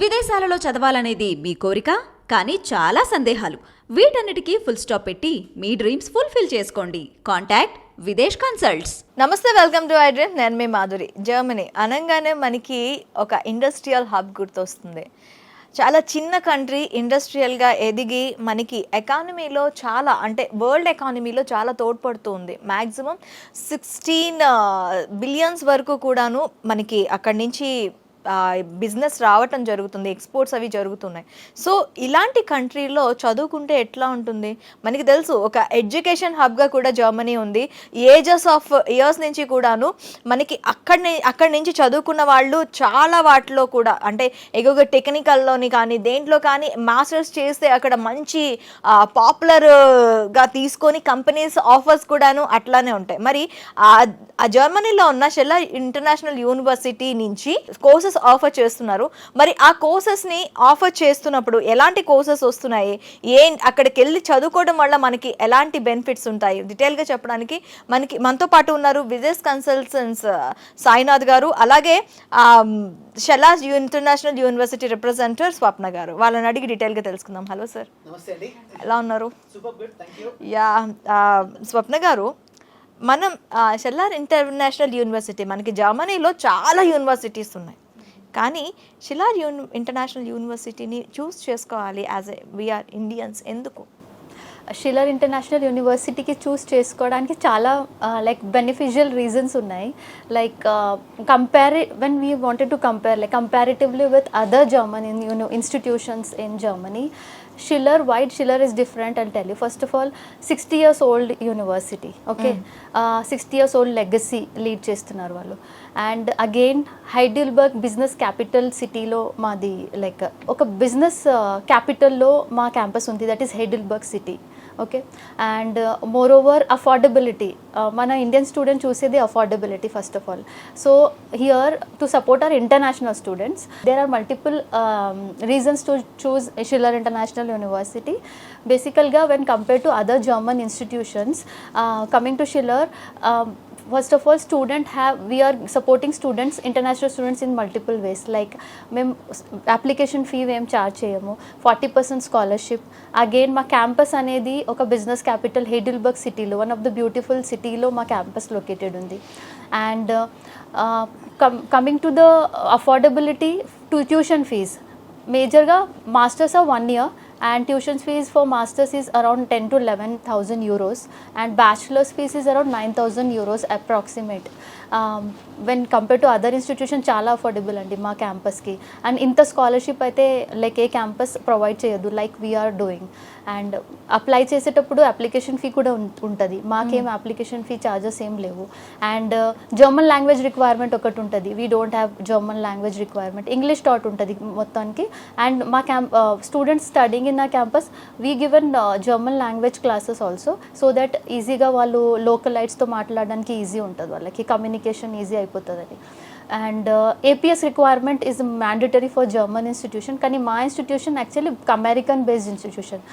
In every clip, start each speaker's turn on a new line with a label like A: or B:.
A: విదేశాలలో చదవాలనేది మీ కోరిక, కానీ చాలా సందేహాలు. వీటన్నిటికీ ఫుల్ స్టాప్ పెట్టి మీ డ్రీమ్స్ ఫుల్ఫిల్ చేసుకోండి. Contact Videsh consults.
B: నమస్తే, వెల్కమ్ టు ఐ డ్రీమ్. నేను మీ మాధురి. జర్మనీ అనగానే మనకి ఒక ఇండస్ట్రియల్ హబ్ గుర్తొస్తుంది. చాలా చిన్న కంట్రీ, ఇండస్ట్రియల్గా ఎదిగి మనకి ఎకానమీలో చాలా, అంటే వరల్డ్ ఎకానమీలో చాలా తోడ్పడుతూ ఉంది. మ్యాక్సిమం 16 బిలియన్స్ వరకు కూడాను మనకి అక్కడి నుంచి బిజినెస్ రావటం జరుగుతుంది, ఎక్స్పోర్ట్స్ అవి జరుగుతున్నాయి. సో ఇలాంటి కంట్రీలో చదువుకుంటే ఎట్లా ఉంటుంది? మనకి తెలుసు, ఒక ఎడ్యుకేషన్ హబ్గా కూడా జర్మనీ ఉంది. ఏజెస్ ఆఫ్ ఇయర్స్ నుంచి కూడాను మనకి అక్కడి నుంచి చదువుకున్న వాళ్ళు చాలా వాటిలో కూడా, అంటే ఎక్కువగా టెక్నికల్లోని కానీ దేంట్లో కానీ మాస్టర్స్ చేస్తే అక్కడ మంచి పాపులర్గా తీసుకొని కంపెనీస్ ఆఫర్స్ కూడాను అట్లానే ఉంటాయి. మరి ఆ జర్మనీలో ఉన్న షెల్లర్ ఇంటర్నేషనల్ యూనివర్సిటీ నుంచి కోర్సెస్ ఆఫర్ చేస్తున్నారు. మరి ఆ కోర్సెస్ని ఆఫర్ చేస్తున్నప్పుడు ఎలాంటి కోర్సెస్ వస్తున్నాయి, అక్కడికి వెళ్ళి చదువుకోవడం వల్ల మనకి ఎలాంటి బెనిఫిట్స్ ఉంటాయి, డీటెయిల్గా చెప్పడానికి మనతో పాటు ఉన్నారు విదేశ్ కన్సల్టెంట్స్ సాయినాథ్ గారు, అలాగే షెల్లర్ ఇంటర్నేషనల్ యూనివర్సిటీ రిప్రజెంటేటివ్ స్వప్న గారు. వాళ్ళని అడిగి డీటెయిల్గా తెలుసుకుందాం. హలో సార్, ఎలా ఉన్నారు? యా, స్వప్న గారు, మనం షెల్లర్ ఇంటర్నేషనల్ యూనివర్సిటీ, మనకి జర్మనీలో చాలా యూనివర్సిటీస్ ఉన్నాయి, కానీ షెల్లర్ ఇంటర్నేషనల్ యూనివర్సిటీని చూస్ చేసుకోవాలి యాజ్ వీఆర్ ఇండియన్స్. ఎందుకు?
C: షెల్లర్ ఇంటర్నేషనల్ యూనివర్సిటీకి చూస్ చేసుకోవడానికి చాలా బెనిఫిషియల్ రీజన్స్ ఉన్నాయి. When we wanted to compare comparatively with other German institutions in Germany, why Schiller is different, I'll tell you. First of all, 60 years old university, okay? 60 years old legacy lead చేస్తున్నారు వాళ్ళు. And again Heidelberg business capital సిటీలో మాది, ఒక business క్యాపిటల్లో మా campus ఉంది, that is Heidelberg city, okay? And moreover affordability, మన Indian student చూసేది affordability first of all. So here to support our international students, there are multiple reasons to choose Schiller international University. Basically, when compared to other German institutions, coming to Schiller, first of all, we are supporting students, international students in multiple ways. Like, మేము application fee ఏం charge చేయము, 40% scholarship. Again మా campus అనేది ఒక business capital Heidelberg సిటీలో, one of the beautiful సిటీలో మా campus located ఉంది. And coming to the affordability, tuition fees మేజర్గా masters are 1 year, and tuition fees for masters is around 10 to 11,000 euros, and bachelor's fees is around 9,000 euros approximate. When compared to other institutions, చాలా affordable అండి మా క్యాంపస్కి. And ఇంత scholarship అయితే ఏ campus provide చేయదు, we are doing. And apply చేసేటప్పుడు application fee కూడా ఉంటుంది, మాకేం అప్లికేషన్ ఫీ ఛార్జెస్ ఏం లేవు. అండ్ జర్మన్ లాంగ్వేజ్ రిక్వైర్మెంట్ ఒకటి ఉంటుంది, we don't have German language requirement, English taught ఉంటుంది మొత్తానికి. అండ్ మా స్టూడెంట్స్ స్టడీయింగ్ ఇన్ ఆ campus, we given German language classes also, so that ఈజీగా వాళ్ళు లోకలైట్స్తో మాట్లాడడానికి ఈజీ ఉంటుంది, వాళ్ళకి కమ్యూనికేషన్ ఈజీ అయిపోతుందని. And APS requirement is mandatory for German institution, కానీ మా institution actually American based institution,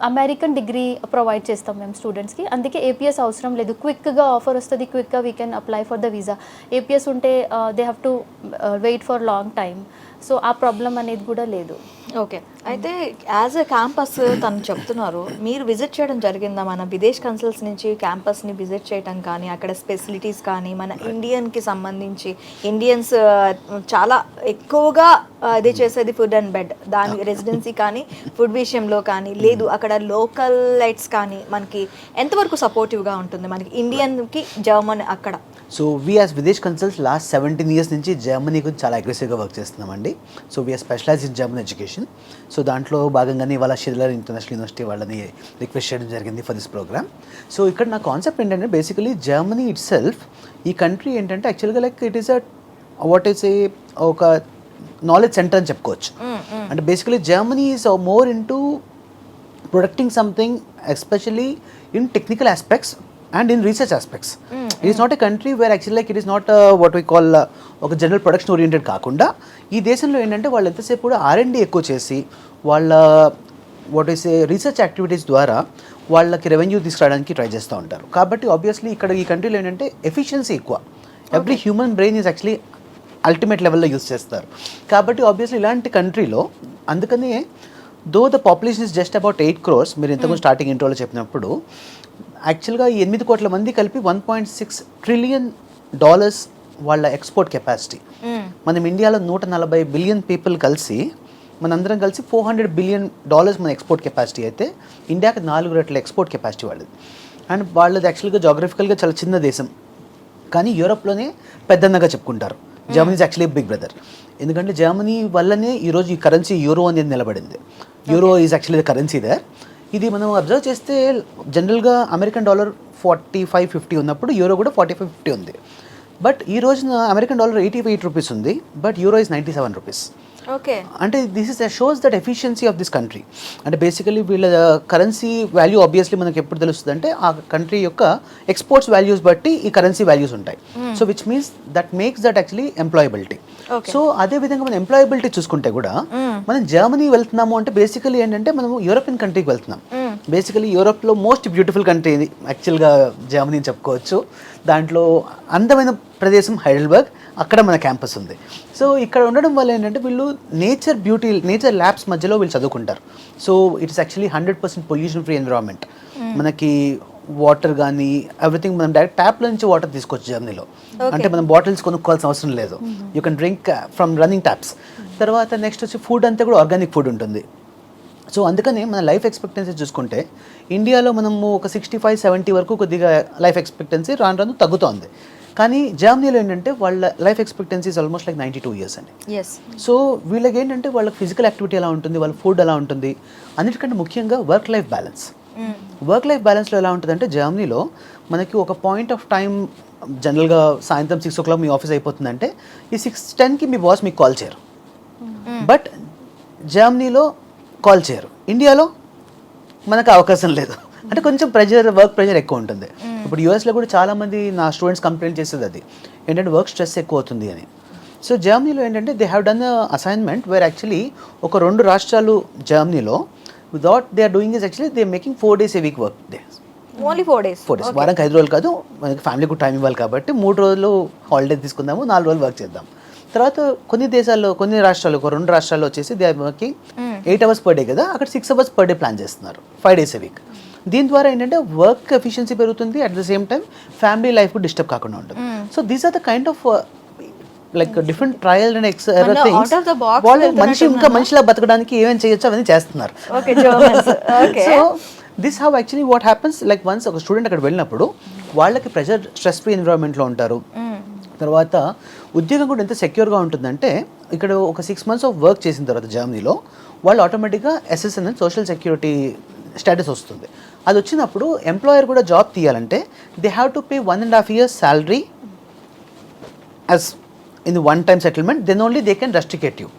C: American degree provide చేస్తాం మేము స్టూడెంట్స్కి, అందుకే ఏపీఎస్ అవసరం లేదు. క్విక్గా ఆఫర్ వస్తుంది, క్విక్గా we can apply for the visa. APS ఉంటే they have to wait for long time, so ఆ ప్రాబ్లం అనేది కూడా లేదు.
B: ఓకే, అయితే యాజ్ ఎ క్యాంపస్ తను చెప్తున్నారు, మీరు విజిట్ చేయడం జరిగిందా? మన విదేశ్ కన్సల్ట్స్ నుంచి క్యాంపస్ని విజిట్ చేయడం కానీ, అక్కడ ఫెసిలిటీస్ కానీ, మన ఇండియన్కి సంబంధించి ఇండియన్స్ చాలా ఎక్కువగా ఇది చేసేది ఫుడ్ అండ్ బెడ్, దాని రెసిడెన్సీ కానీ ఫుడ్ విషయంలో కానీ లేదు, అక్కడ లోకల్ లైట్స్ కానీ మనకి ఎంతవరకు సపోర్టివ్గా ఉంటుంది మనకి ఇండియన్కి జర్మన్ అక్కడ?
D: So we as Videsh Consults last 17 years నుంచి జర్మనీ గురించి చాలా అగ్రెసివ్గా వర్క్ చేస్తున్నామండి. So we're specialize in German education. So దాంట్లో భాగంగానే ఇవాళ షిల్లర్ ఇంటర్నేషనల్ యూనివర్సిటీ వాళ్ళని రిక్వెస్ట్ చేయడం జరిగింది ఫర్ దిస్ ప్రోగ్రామ్. సో ఇక్కడ నా కాన్సెప్ట్ ఏంటంటే, బేసికలీ జర్మనీ ఇట్ సెల్ఫ్, ఈ కంట్రీ ఏంటంటే యాక్చువల్గా ఇట్ ఈస్ ఒక నాలెడ్జ్ సెంటర్ అని చెప్పుకోవచ్చు. అంటే basically Germany is more in to protecting something, especially in technical aspects and in research aspects. It is not a country where actually it is not what we call ఒక general production oriented కాకుండా, ఈ దేశంలో ఏంటంటే వాళ్ళు ఎంతసేపు కూడా R&D ఎక్కువ చేసి వాళ్ళ రీసెర్చ్ యాక్టివిటీస్ ద్వారా వాళ్ళకి రెవెన్యూ తీసుకురావడానికి ట్రై చేస్తూ ఉంటారు. కాబట్టి ఆబ్వియస్లీ ఇక్కడ ఈ కంట్రీలో ఏంటంటే ఎఫిషియన్సీ ఎక్కువ. Every human brain is actually ultimate లెవెల్లో యూస్ చేస్తారు. కాబట్టి ఆబ్వియస్లీ ఇలాంటి కంట్రీలో అందుకని though the population is just about 8 crores, మీరు ఇంతకు స్టార్టింగ్ ఇంట్రోలో చెప్పినప్పుడు యాక్చువల్గా 8 కోట్ల మంది కలిపి $1.6 trillion వాళ్ళ ఎక్స్పోర్ట్ కెపాసిటీ. మనం ఇండియాలో 140 బిలియన్ పీపుల్ కలిసి మనందరం కలిసి $400 billion మన ఎక్స్పోర్ట్ కెపాసిటీ అయితే ఇండియాకి 4 రెట్ల ఎక్స్పోర్ట్ కెపాసిటీ వాళ్ళది. అండ్ వాళ్ళది యాక్చువల్గా జాగ్రఫికల్గా చాలా చిన్న దేశం, కానీ యూరోప్లోనే పెద్దన్నగా చెప్పుకుంటారు. Germany is actually big brother. ఎందుకంటే జర్మనీ వల్లనే ఈరోజు ఈ కరెన్సీ యూరో అనేది నిలబడింది. Euro is actually the currency there. ఇది మనం అబ్జర్వ్ చేస్తే జనరల్గా అమెరికన్ డాలర్ 45-50 ఉన్నప్పుడు యూరో కూడా 45-50 ఉంది. బట్ ఈ రోజున అమెరికన్ డాలర్ 88 రూపీస్ ఉంది, but euro is 97 rupees.
B: Okay,
D: అంటే this is shows that efficiency of this country. అంటే బేసికలీ వీళ్ళ కరెన్సీ వాల్యూ ఆబ్వియస్లీ మనకి ఎప్పుడు తెలుస్తుంది అంటే ఆ కంట్రీ యొక్క ఎక్స్పోర్ట్స్ వాల్యూస్ బట్టి ఈ కరెన్సీ వాల్యూస్ ఉంటాయి. So which means that makes that actually employability. So అదే విధంగా మనం ఎంప్లాయబిలిటీ చూసుకుంటే కూడా మనం జర్మనీ వెళ్తున్నాము అంటే బేసికలీ ఏంటంటే మనం యూరోపియన్ కంట్రీకి వెళ్తున్నాం. బేసికలీ యూరోప్లో మోస్ట్ బ్యూటిఫుల్ కంట్రీ ఇది యాక్చువల్గా జర్మనీ అని చెప్పుకోవచ్చు. దాంట్లో అందమైన ప్రదేశం హైడెల్బర్గ్, అక్కడ మన క్యాంపస్ ఉంది. సో ఇక్కడ ఉండడం వల్ల ఏంటంటే వీళ్ళు నేచర్ ల్యాబ్స్ మధ్యలో వీళ్ళు చదువుకుంటారు. So it's actually 100% pollution free environment. మనకి వాటర్ కానీ ఎవ్రీథింగ్ మనం డైరెక్ట్ ట్యాప్లో నుంచి వాటర్ తీసుకోవచ్చు జర్మనీలో. అంటే మనం బాటిల్స్ కొనుక్కోవాల్సిన అవసరం లేదు. You can drink from running taps. తర్వాత నెక్స్ట్ వచ్చి ఫుడ్ అంతా కూడా ఆర్గానిక్ ఫుడ్ ఉంటుంది. సో అందుకని మన లైఫ్ ఎక్స్పెక్టెన్సీ చూసుకుంటే ఇండియాలో మనము ఒక 65-70 వరకు కొద్దిగా లైఫ్ ఎక్స్పెక్టెన్సీ రాను రాను తగ్గుతోంది. కానీ జర్మనీలో ఏంటంటే వాళ్ళ life expectancy almost like 92 years అండి. సో వీళ్ళకి ఏంటంటే వాళ్ళ ఫిజికల్ యాక్టివిటీ ఎలా ఉంటుంది, వాళ్ళ ఫుడ్ ఎలా ఉంటుంది, అన్నిటికంటే ముఖ్యంగా work life balance. Work life బ్యాలెన్స్లో ఎలా ఉంటుందంటే జర్మనీలో మనకి ఒక పాయింట్ ఆఫ్ టైం జనరల్గా సాయంత్రం 6 o'clock మీ ఆఫీస్ అయిపోతుందంటే ఈ 6:10కి మీ బాస్ మీకు కాల్ చేయరు. బట్ జర్మనీలో కాల్ చేయరు. ఇండియాలో మనకు అవకాశం లేదు. అంటే కొంచెం వర్క్ ప్రెషర్ ఎక్కువ ఉంటుంది. ఇప్పుడు యూఎస్లో కూడా చాలామంది నా స్టూడెంట్స్ కంప్లైంట్ చేసేది అది ఏంటంటే వర్క్ స్ట్రెస్ ఎక్కువ అవుతుంది అని. సో జర్మనీలో ఏంటంటే they have done assignment where actually ఒక 2 రాష్ట్రాలు జర్మనీలో without they are doing is actually they making 4 days a week work day.
B: Only 4 days.
D: వారానికి 5 రోజులు కాదు, మనకి ఫ్యామిలీకి టైం ఇవ్వాలి కాబట్టి 3 రోజులు హాలిడే తీసుకుందాము, 4 రోజులు వర్క్ చేద్దాం. తర్వాత కొన్ని రాష్ట్రాలు 2 రాష్ట్రాల్లో వచ్చేసి they are working 8 hours per day కదా, అక్కడ 6 hours per day ప్లాన్ చేస్తున్నారు 5 days a week. దీని ద్వారా ఏంటంటే వర్క్ ఎఫిషియన్సీ పెరుగుతుంది, at the same time family life disturb కాకుండా ఉంటుంది. So these are the kind of like different trial and వాళ్ళు మనిషిలా బతకడానికి ఏమేమి చేయొచ్చు అవన్నీ చేస్తున్నారు. So this how actually what happens like once ఒక స్టూడెంట్ అక్కడ వెళ్ళినప్పుడు వాళ్ళకి స్ట్రెస్ ఫ్రీ ఎన్విరాన్మెంట్లో ఉంటారు. తర్వాత ఉద్యోగం కూడా ఎంత సెక్యూర్గా ఉంటుందంటే ఇక్కడ ఒక 6 months ఆఫ్ వర్క్ చేసిన తర్వాత జర్మనీలో వాళ్ళు ఆటోమేటిక్గా SSN అని సోషల్ సెక్యూరిటీ స్టేటస్ వస్తుంది. అది వచ్చినప్పుడు ఎంప్లాయర్ కూడా జాబ్ తీయాలంటే they have to pay 1.5 years salary as in the one time settlement, then only they can rusticate you.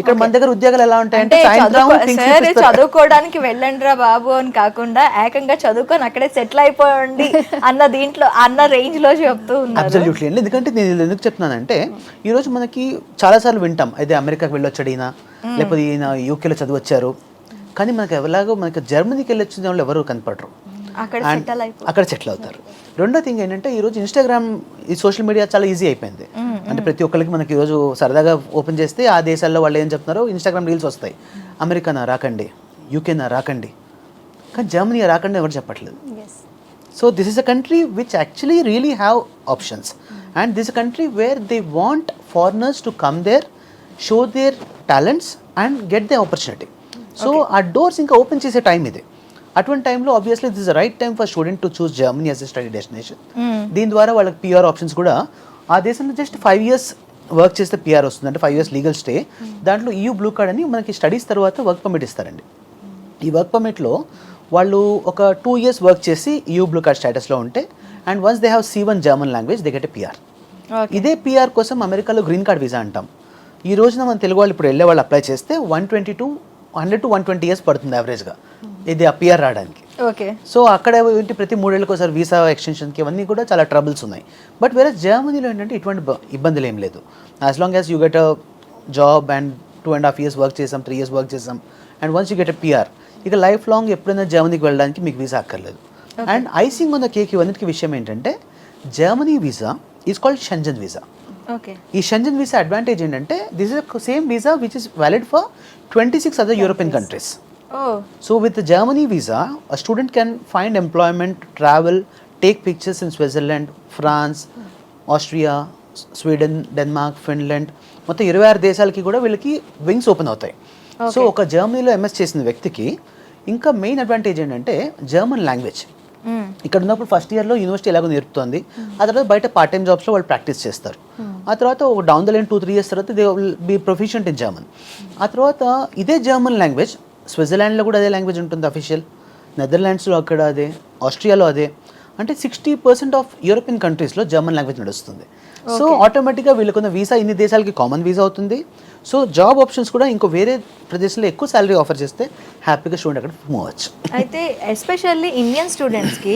D: ఇక్కడ మన దగ్గర ఉద్యోగాలు ఎలా ఉంటాయంటే
B: చదువుకోవడానికి వెళ్ళండి రా బాబు అని కాకుండా ఏకంగా చదువుకొని అక్కడే సెటిల్ అయిపోండి అన్న రేంజ్ లో చెప్తూ ఉన్నారు.
D: అబ్సల్యూట్లీ అండి. ఎందుకంటే నేను ఎందుకు చెప్తున్నానంటే ఈరోజు మనకి చాలాసార్లు వింటాం అయితే అమెరికాకి వెళ్ళొచ్చాడు ఈయన, లేకపోతే ఈయన యూకేలో చదివచ్చారు, కానీ మనకి జర్మనీకి వెళ్ళొచ్చిన వాళ్ళు ఎవరు కనపడరు, అక్కడ సెటిల్ అవుతారు. రెండో థింగ్ ఏంటంటే ఈరోజు ఇన్స్టాగ్రామ్ ఈ సోషల్ మీడియా చాలా ఈజీ అయిపోయింది. అంటే ప్రతి ఒక్కరికి మనకి ఈరోజు సరదాగా ఓపెన్ చేస్తే ఆ దేశాల్లో వాళ్ళు ఏం చెప్తున్నారో ఇన్స్టాగ్రామ్ రీల్స్ వస్తాయి. అమెరికానా రాకండి, యూకేనా రాకండి, కానీ జర్మనీ రాకండి ఎవరు చెప్పట్లేదు. So this is a country which actually really have options and this a country where they want foreigners to come there, show their talents and get they opportunity. So ఆ doors ఇంకా open చేసే time ఇది. అటువంటి టైంలో obviously this is right time for student to choose Germany as a study destination. దీని ద్వారా వాళ్ళకి PR options కూడా ఆ దేశంలో జస్ట్ 5 years వర్క్ చేస్తే PR వస్తుంది, అంటే 5 years లీగల్ స్టే. దాంట్లో EU బ్లూ కార్డ్ అని మనకి స్టడీస్ తర్వాత వర్క్ పర్మిట్ ఇస్తారండి. ఈ వర్క్ పర్మిట్లో వాళ్ళు ఒక 2 years వర్క్ చేసి EU బ్లూ కార్డ్ స్టేటస్లో ఉంటే and once they have C1 German language they get a PR. ఇదే PR కోసం అమెరికాలో గ్రీన్ కార్డ్ వీసా అంటాం. ఈ రోజున మన తెలుగు వాళ్ళు ఇప్పుడు వెళ్ళే వాళ్ళు అప్లై చేస్తే 100 to 120 years పడుతుంది యావరేజ్గా ఇది ఆ PR రావడానికి. సో అక్కడ ఏంటి ప్రతి 3 ఏళ్ళకి ఒకసారి వీసా ఎక్స్టెన్షన్కి ఇవన్నీ కూడా చాలా ట్రబుల్స్ ఉన్నాయి. బట్ వేరే జర్మనీలో ఏంటంటే ఇటువంటి ఇబ్బందులు ఏం లేదు. As long as you get a job and 2.5 years work చేసాం, 3 years వర్క్ చేసాం and once you get a PR, ఇక లైఫ్ లాంగ్ ఎప్పుడైనా జర్మనీకి వెళ్ళడానికి మీకు వీసా అక్కర్లేదు. And icing on the cake ఇవన్నిటికీ విషయం ఏంటంటే Germany visa is called Schengen visa.
B: Okay.
D: ఈ షెంజన్ వీసా అడ్వాంటేజ్ ఏంటంటే this is same visa which is valid for 26 other European countries.
B: Oh.
D: So with the Germany visa, a student can find employment, travel, take pictures in Switzerland, France, Austria, Sweden, Denmark, Finland. మొత్తం 26 దేశాలకి కూడా వీళ్ళకి wings open అవుతాయి. So ఒక జర్మనీలో MS చేసిన వ్యక్తికి ఇంకా మెయిన్ అడ్వాంటేజ్ ఏంటంటే జర్మన్ లాంగ్వేజ్. ఇక్కడ ఉన్నప్పుడు ఫస్ట్ ఇయర్లో యూనివర్సిటీ ఎలాగో నేర్పుతుంది, ఆ తర్వాత బయట పార్ట్ టైం జాబ్స్లో వాళ్ళు ప్రాక్టీస్ చేస్తారు. ఆ తర్వాత ఒక డౌన్ ద లైన్ 2-3 years తర్వాత they will be proficient in German. ఆ తర్వాత ఇదే జర్మన్ లాంగ్వేజ్ స్విట్జర్లాండ్లో కూడా అదే లాంగ్వేజ్ ఉంటుంది అఫీషియల్, నెదర్లాండ్స్లో అక్కడ అదే, ఆస్ట్రియాలో అదే. అంటే 60% ఆఫ్ యూరోపియన్ కంట్రీస్లో జర్మన్ లాంగ్వేజ్ నడుస్తుంది. సో ఆటోమేటిక్గా వీళ్ళకున్న వీసా ఇన్ని దేశాలకి కామన్ వీసా అవుతుంది. సో జాబ్ ఆప్షన్స్ కూడా ఇంకో వేరే ప్రదేశంలో ఎక్కువ శాలరీ ఆఫర్ చేస్తే హ్యాపీగా స్టూడెంట్ అక్కడ మూవ్ అవ్వచ్చు.
B: అయితే ఎస్పెషల్లీ ఇండియన్ స్టూడెంట్స్కి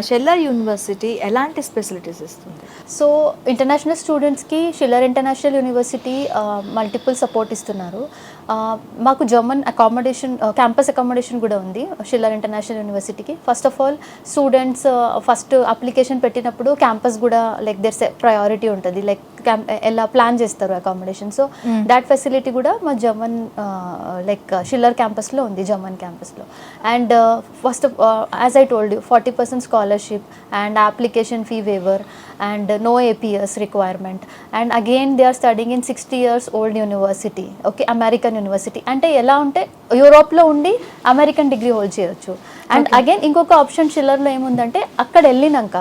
B: షెల్లర్ యూనివర్సిటీ ఎలాంటి ఫెసిలిటీస్ ఇస్తుంది?
C: సో ఇంటర్నేషనల్ స్టూడెంట్స్కి Schiller international university multiple support ఇస్తున్నారు. మాకు జర్మన్ అకామిడేషన్, క్యాంపస్ అకామిడేషన్ కూడా ఉంది షిల్లర్ ఇంటర్నేషనల్ యూనివర్సిటీకి. First of all students first application పెట్టినప్పుడు క్యాంపస్ కూడా లైక్ దేర్ ప్రయారిటీ ఉంటుంది, లైక్ ఎలా ప్లాన్ చేస్తారు అకామిడేషన్. సో దాట్ ఫెసిలిటీ కూడా మా జర్మన్ లైక్ షిల్లర్ క్యాంపస్లో ఉంది, జర్మన్ క్యాంపస్లో. And first as I told you 40% scholarship and application fee waiver and no APS requirement, and again they are studying in 60 years old university, okay, American university. అంటే ఎలా ఉంటే యూరోప్లో ఉండి American degree hold చేయొచ్చు. And again ఇంకొక option షిల్లర్లో ఏముందంటే అక్కడ వెళ్ళినాక,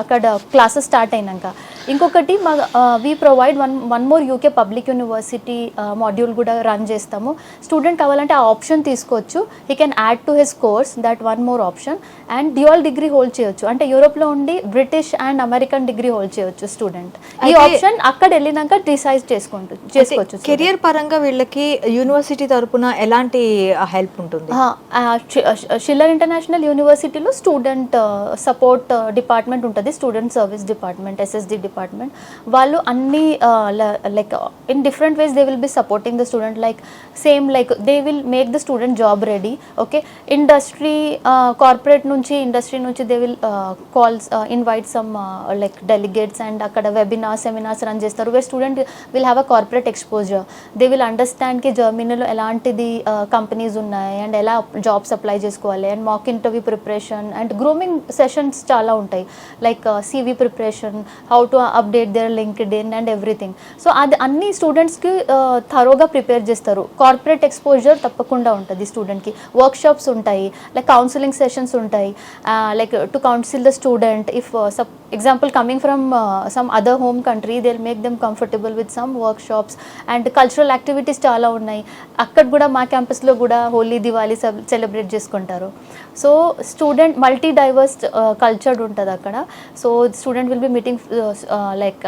C: అక్కడ క్లాసెస్ స్టార్ట్ అయినాక ఇంకొకటి మా we provide one more UK public university module కూడా రన్ చేస్తాము. స్టూడెంట్ కావాలంటే ఆ ఆప్షన్ తీసుకోవచ్చు. He can add to his course that one more option and dual degree hold చేయొచ్చు. అంటే యూరోప్లో ఉండి British and American degree hold చేయొచ్చు స్టూడెంట్. ఈ ఆప్షన్ అక్కడ వెళ్ళినాక డిసైడ్ చేసుకోవచ్చు.
B: కెరియర్ పరంగా వీళ్ళకి యూనివర్సిటీ తరపున ఎలాంటి హెల్ప్ ఉంటుంది?
C: షిల్లర్ ఇంటర్నేషనల్ యూనివర్సిటీలో స్టూడెంట్ సపోర్ట్ డిపార్ట్మెంట్ ఉంటుంది, student service department, SSD department. వాళ్ళు అన్ని like in different ways they will be supporting the student, like same like they will make the student job ready. Okay, corporate నుంచి industry నుంచి they will calls invite some like delegates and అక్కడ webinar seminars run చేస్తారు way student will have a corporate exposure. They will understand కి జర్మనీలో ఎలాంటిది companies ఉన్నాయి and ఎలా jobs apply చేసుకోవాలి and mock interview preparation and grooming sessions చాలా ఉంటాయి, like CV preparation, how to update their LinkedIn and everything. So అది అన్ని స్టూడెంట్స్కి థరోగా ప్రిపేర్ చేస్తారు. కార్పొరేట్ ఎక్స్పోజర్ తప్పకుండా ఉంటుంది స్టూడెంట్కి. వర్క్ షాప్స్ ఉంటాయి, లైక్ కౌన్సిలింగ్ సెషన్స్ ఉంటాయి, like to counsel the student if example coming from some other home country they will make them comfortable with some workshops and cultural activities చాలా ఉన్నాయి. అక్కడ కూడా మా క్యాంపస్లో కూడా హోలీ, దివాళీ సెలబ్రేట్ చేసుకుంటారు. So student multi diverse cultured ఉంటుంది అక్కడ. So student will be meeting like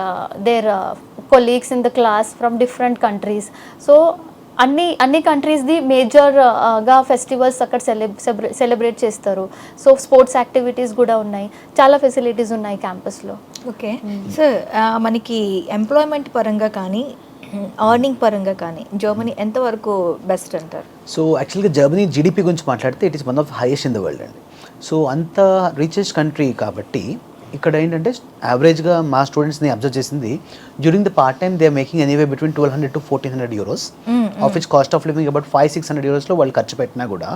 C: their colleagues in the class from different countries. So అన్ని కంట్రీస్ది మేజర్గా ఫెస్టివల్స్ అక్కడ సెలబ్రేట్ చేస్తారు. సో స్పోర్ట్స్ యాక్టివిటీస్ కూడా ఉన్నాయి, చాలా ఫెసిలిటీస్ ఉన్నాయి క్యాంపస్లో.
B: ఓకే సార్, మనకి ఎంప్లాయ్మెంట్ పరంగా కానీ ఎర్నింగ్ పరంగా కానీ జర్మనీ ఎంతవరకు బెస్ట్ అంటారు?
D: సో యాక్చువల్గా జర్మనీ GDP గురించి మాట్లాడితే it is one of highest in the world అండి. సో అంత రిచెస్ట్ కంట్రీ కాబట్టి ఇక్కడ ఏంటంటే యావరేజ్గా మా స్టూడెంట్స్ని అబ్జర్వ్ చేసింది during the part time they are making anyway between 1200 to 1400 euros, of which cost of living about 500-600 euros వాళ్ళు ఖర్చు పెట్టినా కూడా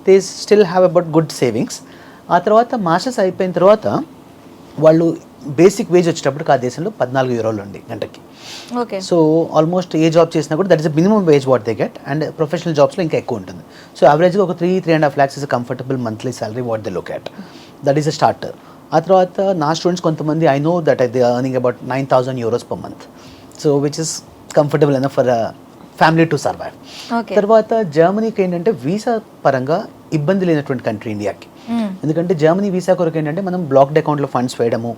D: they still have about good savings. ఆ తర్వాత మాస్టర్స్ అయిపోయిన తర్వాత వాళ్ళు బేసిక్ వేజ్ వచ్చేటప్పటికి ఆ దేశంలో 14 euros అండి గంటకి.
B: ఓకే,
D: సో ఆల్మోస్ట్ ఏ జాబ్ చేసినా కూడా that is minimum wage what they get, and professional జాబ్స్లో ఇంకా ఎక్కువ ఉంటుంది. సో యావరేజ్గా ఒక 3.5 lakhs is comfortable monthly salary what they look at. That is a starter. ఆ తర్వాత నా స్టూడెంట్స్ కొంతమంది I know that they earning about 9,000 euros per month, so which is comfortable enough for family to survive. తర్వాత జర్మనీకి ఏంటంటే visa పరంగా ఇబ్బంది లేనటువంటి కంట్రీ ఇండియాకి. ఎందుకంటే జర్మనీ వీసా కొరకు ఏంటంటే మనం బ్లాక్డ్ అకౌంట్లో ఫండ్స్ వేయడము,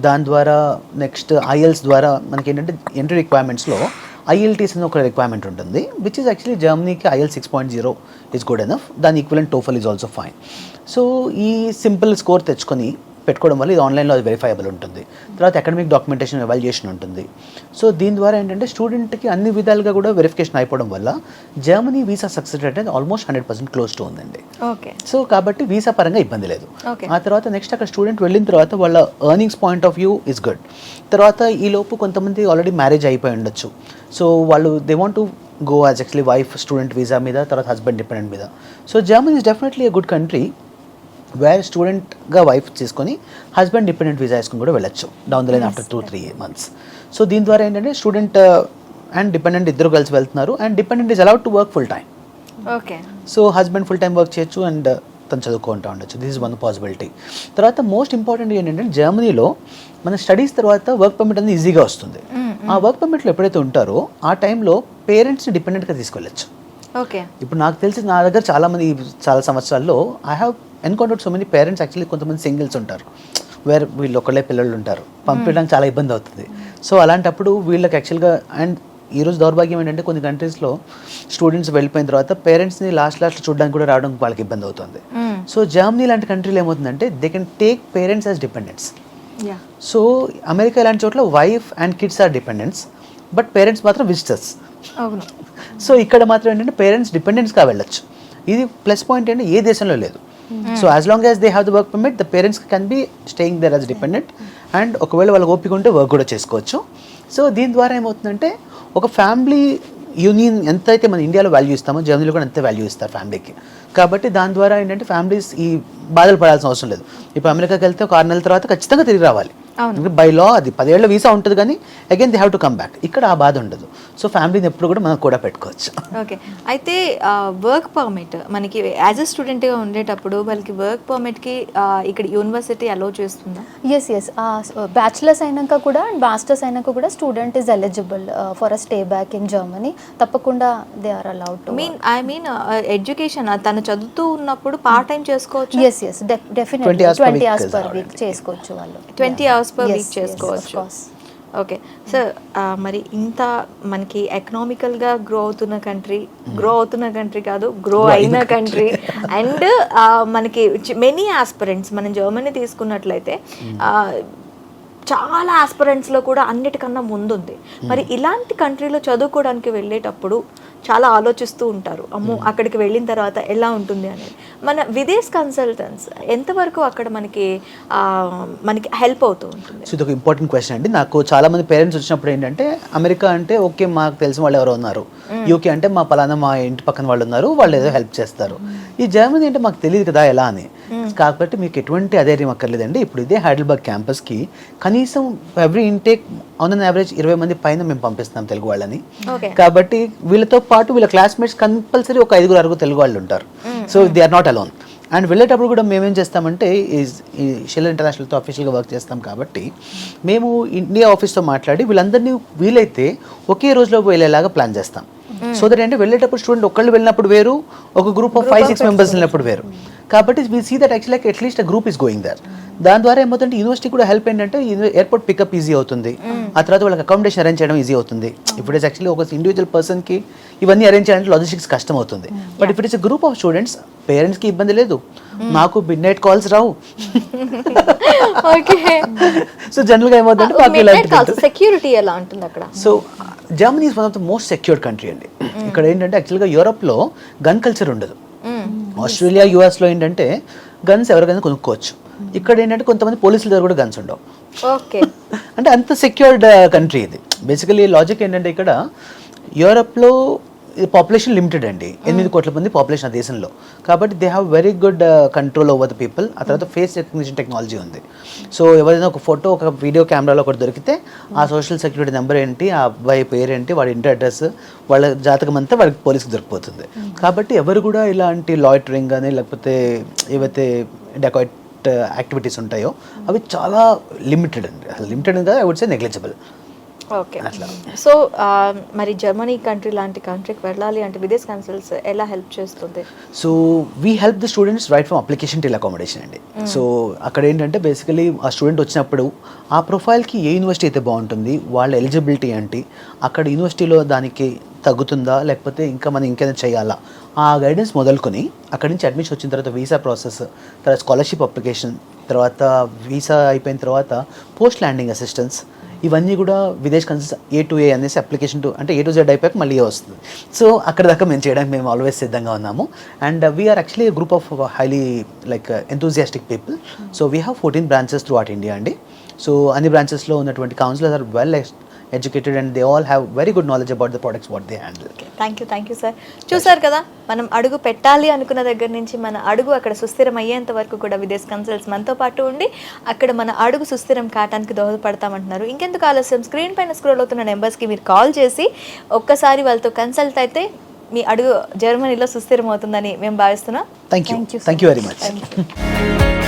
D: దాని ద్వారా నెక్స్ట్ IELTS ద్వారా మనకి ఏంటంటే ఎంట్రీ రిక్వైర్మెంట్స్లో IELTS అని ఒక రిక్వైర్మెంట్ ఉంటుంది, విచ్ ఇస్ యాక్చువల్లీ జర్మనీకి IELTS 6.0 ఈజ్ గుడ్ ఎనఫ్, దాని equivalent TOEFL is also fine. So ఈ సింపుల్ స్కోర్ తెచ్చుకొని పెట్టుకోవడం వల్ల ఇది ఆన్లైన్లో అది వెరిఫైబుల్ ఉంటుంది. తర్వాత అకాడమిక్ డాక్యుమెంటేషన్ ఎవాల్యుయేషన్ ఉంటుంది. సో దీని ద్వారా ఏంటంటే స్టూడెంట్కి అన్ని విధాలుగా కూడా వెరిఫికేషన్ అయిపోవడం వల్ల జర్మనీ వీసా సక్సెస్ రేట్ అనేది ఆల్మోస్ట్ 100% క్లోజ్ టు ఉందండి.
B: ఓకే.
D: సో కాబట్టి వీసా పరంగా ఇబ్బంది లేదు.
B: Okay.
D: ఆ తర్వాత నెక్స్ట్ అక్కడ స్టూడెంట్ వెళ్ళిన తర్వాత వాళ్ళ earnings point of view is good. తర్వాత ఈ లోపు కొంతమంది ఆల్రెడీ మ్యారేజ్ అయిపోయి ఉండొచ్చు. సో వాళ్ళు they want to go as actually wife student visa మీద, తర్వాత హస్బెండ్ డిపెండెంట్ మీద. So Germany is definitely a good country where స్టూడెంట్గా వైఫ్ చేసుకొని హస్బెండ్ డిపెండెంట్ వీసా వేసుకొని కూడా వెళ్ళొచ్చు down the line after 2-3 months. So దీని ద్వారా ఏంటంటే స్టూడెంట్ అండ్ డిపెండెంట్ ఇద్దరు కలిసి వెళ్తున్నారు and dependent is allowed to work full time.
B: Okay.
D: So husband full time work చేయొచ్చు అండ్ తను చదువుకుంటూ ఉండొచ్చు. This is one possibility. తర్వాత మోస్ట్ ఇంపార్టెంట్ ఏంటంటే జర్మనీలో మన స్టడీస్ తర్వాత వర్క్ పర్మిట్ అనేది ఈజీగా వస్తుంది. ఆ వర్క్ పర్మిట్లో ఎప్పుడైతే ఉంటారో ఆ టైంలో పేరెంట్స్ని డిపెండెంట్గా తీసుకెళ్ళచ్చు.
B: ఓకే.
D: ఇప్పుడు నాకు తెలిసి నా దగ్గర చాలా సంవత్సరాల్లో I have encountered so many parents actually కొంతమంది సింగిల్స్ ఉంటారు వేర్ వీళ్ళు ఒకళ్ళే పిల్లలు ఉంటారు, పంపించడానికి చాలా ఇబ్బంది అవుతుంది. సో అలాంటప్పుడు వీళ్ళకి యాక్చువల్గా అండ్ ఈరోజు దౌర్భాగ్యం ఏంటంటే కొన్ని కంట్రీస్లో స్టూడెంట్స్ వెళ్ళిపోయిన తర్వాత పేరెంట్స్ని లాస్ట్ చూడడానికి కూడా రావడానికి వాళ్ళకి ఇబ్బంది అవుతుంది. సో జర్మనీ లాంటి కంట్రీలో ఏమవుతుందంటే they can take parents as dependents. So America ఇలాంటి చోట్ల wife and kids are dependents but parents మాత్రం విజిటర్స్.
B: అవును.
D: సో ఇక్కడ మాత్రం ఏంటంటే పేరెంట్స్ డిపెండెంట్స్గా వెళ్ళొచ్చు. ఇది ప్లస్ పాయింట్ ఏంటంటే ఏ దేశంలో లేదు. So as long as they have the work permit the parents can be staying there as dependent and ఒకవేళ వాళ్ళకి ఓపిక ఉంటే వర్క్ కూడా చేసుకోవచ్చు. సో దీని ద్వారా ఏమవుతుందంటే ఒక ఫ్యామిలీ యూనియన్ ఎంతైతే మన ఇండియాలో వాల్యూ ఇస్తామో జర్మనీలో కూడా అంతే వాల్యూ ఇస్తారు ఫ్యామిలీకి. కాబట్టి దాని ద్వారా ఏంటంటే ఫ్యామిలీస్ ఈ బాధలు పడాల్సిన అవసరం లేదు. ఇప్పుడు అమెరికాకి వెళ్తే ఒక 6 నెలల తర్వాత ఖచ్చితంగా తిరిగి రావాలి. బై లా అది 10 ఏళ్ల వీసా ఉంటుంది కానీ again they have to come back. ఇక్కడ ఆ బాధ ఉండదు. సో ఫ్యామిలీని ఎప్పుడు కూడా మనం కూడా పెట్టుకోవచ్చు.
B: ఓకే. అయితే వర్క్ పర్మిట్ మనకి యాజ్ అ స్టూడెంట్గా ఉండేటప్పుడు వాళ్ళకి వర్క్ పర్మిట్కి ఇక్కడ యూనివర్సిటీ అలో చేస్తుందా?
C: ఎస్ బ్యాచిలర్స్ అయినాక కూడా అండ్ మాస్టర్స్ అయినాక కూడా student is eligible for a stay back in Germany. తప్పకుండా they are allowed to.
B: I mean education తను చదువుతూ ఉన్నప్పుడు పార్ట్ టైం చేసుకోవచ్చు.
C: Yes definitely 20 hours per week చేసుకోవచ్చు వాళ్ళు.
B: 20 hours per week చేసుకోవచ్చు. ఓకే. సో మరి ఇంత మనకి ఎకనామికల్గా గ్రో అవుతున్న కంట్రీ కాదు గ్రో అయిన కంట్రీ అండ్ మనకి మెనీ ఆస్పిరెంట్స్ మనం జర్మనీ తీసుకున్నట్లయితే చాలా ఆస్పిరెంట్స్లో కూడా అన్నిటికన్నా ముందుంది. మరి ఇలాంటి కంట్రీలో చదువుకోవడానికి వెళ్ళేటప్పుడు చాలా ఆలోచిస్తూ ఉంటారు, అమ్మో అక్కడికి వెళ్ళిన తర్వాత ఎలా ఉంటుంది అనేది. మన విదేశ్ కన్సల్టెంట్స్ ఎంతవరకు అక్కడ మనకి హెల్ప్ అవుతూ ఉంటుంది?
D: సో ఇది ఒక ఇంపార్టెంట్ క్వశ్చన్ అండి. నాకు చాలా మంది పేరెంట్స్ వచ్చినప్పుడు ఏంటంటే అమెరికా అంటే ఓకే మాకు తెలిసిన వాళ్ళు ఎవరో ఉన్నారు, యూకే అంటే మా పలానా మా ఇంటి పక్కన వాళ్ళు ఉన్నారు, వాళ్ళు ఏదో హెల్ప్ చేస్తారు. ఈ జర్మనీ అంటే మాకు తెలియదు కదా ఎలా అని. కాబట్టి మీకు ఎటువంటి అధైర్యం అక్కర్లేదండి. ఇప్పుడు ఇదే హైడెల్బర్గ్ క్యాంపస్కి కనీసం every intake on an average 20 మంది పైన మేము పంపిస్తున్నాం తెలుగు వాళ్ళని. కాబట్టి వీళ్ళతో పాటు వీళ్ళ క్లాస్మేట్స్ కంపల్సరీ ఒక 5-6 తెలుగు వాళ్ళు ఉంటారు. So they are not alone. And వెళ్ళేటప్పుడు కూడా మేమేం చేస్తామంటే ఈ షిల్లర్ ఇంటర్నేషనల్తో అఫీషియల్గా వర్క్ చేస్తాం కాబట్టి మేము ఇండియా ఆఫీస్తో మాట్లాడి వీళ్ళందరినీ వీలైతే ఒకే రోజులో వెళ్ళేలాగా ప్లాన్ చేస్తాం. సో దట్ అంటే వెళ్ళేటప్పుడు స్టూడెంట్ ఒక్కళ్ళు వెళ్ళినప్పుడు వేరు, ఒక గ్రూప్ ఆఫ్ 5-6 మెంబర్స్ వెళ్ళినప్పుడు వేరు. కాబట్టి we see that actually at least a group is going there. దాని ద్వారా ఏమవుతుంటే యూనివర్సిటీ కూడా హెల్ప్ ఏంటంటే ఎయిర్పోర్ట్ పికప్ ఈజీ అవుతుంది, ఆ తర్వాత వాళ్ళకి అకామిడేషన్ అరేంజ్ చేయడం ఈజీ అవుతుంది. ఇప్పుడు ఇట్స్ యాక్చువల్లీ ఒక ఇండివిజువల్ పర్సన్కి ఇవన్నీ అరేంజ్ చేయాలంటే లాజిస్టిక్స్ కష్టం అవుతుంది. బట్ ఇప్పుడు ఇట్స్ గ్రూప్ ఆఫ్ స్టూడెంట్స్, పేరెంట్స్కి ఇబ్బంది లేదు, మాకు మిడ్ నైట్ కాల్స్ రావు. సో జనరల్గా ఏమవుతుందంటే
B: సెక్యూరిటీ ఎలా ఉంటుంది అక్కడ?
D: So Germany is one of the most secured country అండి. ఇక్కడ ఏంటంటే యాక్చువల్గా యూరోప్లో గన్ కల్చర్ ఉండదు. ఆస్ట్రేలియా యుఎస్లో ఏంటంటే గన్స్ ఎవరికైనా కొనుక్కోవచ్చు. ఇక్కడ ఏంటంటే కొంతమంది పోలీసుల దగ్గర కూడా గన్స్ ఉండవు.
B: ఓకే.
D: అంటే అంత సెక్యూర్డ్ కంట్రీ ఇది. బేసికలీ లాజిక్ ఏంటంటే ఇక్కడ యూరోప్లో పాపులేషన్ లిమిటెడ్ అండి, 8 కోట్ల మంది పాపులేషన్ ఆ దేశంలో. కాబట్టి they have very good control over the people. ఆ తర్వాత ఫేస్ రికగ్నిషన్ టెక్నాలజీ ఉంది. సో ఎవరైనా ఒక ఫోటో ఒక వీడియో కెమెరాలో ఒకటి దొరికితే ఆ సోషల్ సెక్యూరిటీ నెంబర్ ఏంటి, ఆ అబ్బాయి పేరు ఏంటి, వాడి ఇంటి అడ్రస్, వాళ్ళ జాతకం అంతా వాళ్ళకి పోలీసుకి దొరికిపోతుంది. కాబట్టి ఎవరు కూడా ఇలాంటి లాయిటరింగ్ కానీ లేకపోతే ఏవైతే డెకాయిట్ యాక్టివిటీస్ ఉంటాయో అవి చాలా లిమిటెడ్ అండి. లిమిటెడ్ కదా, I would say negligible.
B: Okay. So మరి జర్మనీ కంట్రీ లాంటి కంట్రీకి వెళ్ళాలి అంటే విదేశ్ కన్సల్ట్స్ ఎలా హెల్ప్ చేస్తుంది?
D: So we help the students right from application till accommodation అండి. సో అక్కడ ఏంటంటే బేసికలీ ఆ స్టూడెంట్ వచ్చినప్పుడు ఆ ప్రొఫైల్కి ఏ యూనివర్సిటీ అయితే బాగుంటుంది, వాళ్ళ ఎలిజిబిలిటీ ఏంటి, అక్కడ యూనివర్సిటీలో దానికి తగ్గుతుందా లేకపోతే ఇంకా మనం ఇంకేదైనా చేయాలా, ఆ గైడెన్స్ మొదలుకొని అక్కడి నుంచి అడ్మిషన్ వచ్చిన తర్వాత వీసా ప్రాసెస్, తర్వాత స్కాలర్షిప్ అప్లికేషన్, తర్వాత వీసా అయిపోయిన తర్వాత పోస్ట్ ల్యాండింగ్ అసిస్టెన్స్, ఇవన్నీ కూడా విదేశ్ కన్సల్స్ A2A అనేసి అప్లికేషన్ అంటే A to Z అయిపోయాక మళ్ళీ వస్తుంది. సో అక్కడ దాకా మేము చేయడానికి మేము ఆల్వేస్ సిద్ధంగా ఉన్నాము. And we're actually group of highly like enthusiastic people. So we have 14 branches throughout India అండి. సో అన్ని బ్రాంచెస్లో ఉన్నటువంటి counsellors are well educated and they all have very good knowledge about the products what they handle.
B: Thank you sir. చూసారు కదా, మనం అడుగు పెట్టాలి అనుకున్న దగ్గర నుంచి మన అడుగు అక్కడ సుస్థిరం అయ్యేంత వరకు కూడా విదేశ్ కన్సల్ట్స్ మనతో పాటు ఉండి అక్కడ మన అడుగు సుస్థిరం కావడానికి దోహదపడతామంటున్నారు. ఇంకెందుకు ఆలస్యం, స్క్రీన్ పైన స్క్రోల్ అవుతున్న నెంబర్స్కి మీరు కాల్ చేసి ఒక్కసారి వాళ్ళతో కన్సల్ట్ అయితే మీ అడుగు జర్మనీలో సుస్థిరం అవుతుందని మేము భావిస్తున్నాం.
D: Thank you very much.
B: Thank you.